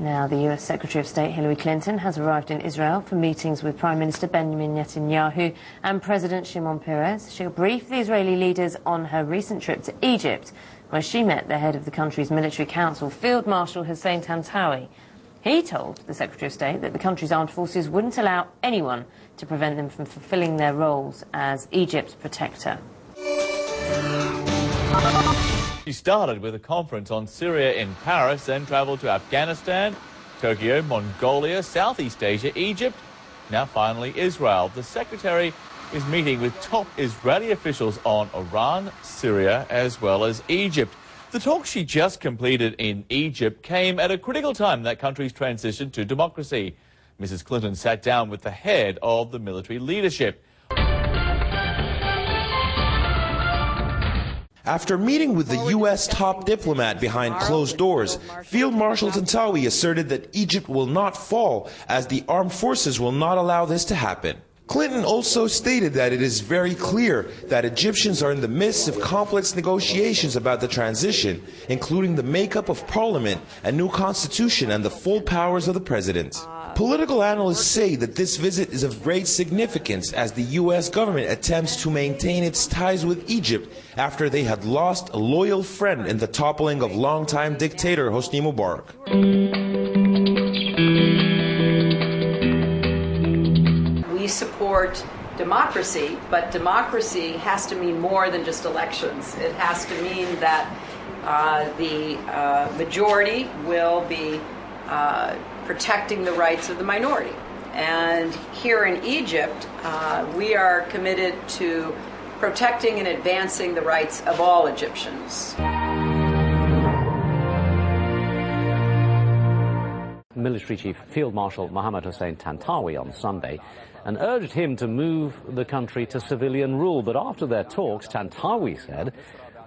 Now, the US Secretary of State Hillary Clinton has arrived in Israel for meetings with Prime Minister Benjamin Netanyahu and President Shimon Peres. She'll brief the Israeli leaders on her recent trip to Egypt, where she met the head of the country's military council, Field Marshal Hussein Tantawi. He told the Secretary of State that the country's armed forces wouldn't allow anyone to prevent them from fulfilling their roles as Egypt's protector. She started with a conference on Syria in Paris, then travelled to Afghanistan, Tokyo, Mongolia, Southeast Asia, Egypt, now finally Israel. The Secretary is meeting with top Israeli officials on Iran, Syria, as well as Egypt. The talk she just completed in Egypt came at a critical time in that country's transition to democracy. Mrs. Clinton sat down with the head of the military leadership. After meeting with the U.S. top diplomat behind closed doors, Field Marshal Tantawi asserted that Egypt will not fall, as the armed forces will not allow this to happen. Clinton also stated that it is very clear that Egyptians are in the midst of complex negotiations about the transition, including the makeup of parliament, a new constitution, and the full powers of the president. Political analysts say that this visit is of great significance as the U.S. government attempts to maintain its ties with Egypt after they had lost a loyal friend in the toppling of longtime dictator Hosni Mubarak. We support democracy, but democracy has to mean more than just elections. It has to mean that the majority will be protecting the rights of the minority. And here in Egypt, we are committed to protecting and advancing the rights of all Egyptians. Military Chief Field Marshal Mohammad Hussein Tantawi on Sunday and urged him to move the country to civilian rule. But after their talks, Tantawi said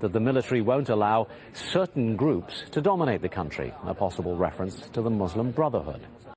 that the military won't allow certain groups to dominate the country, a possible reference to the Muslim Brotherhood.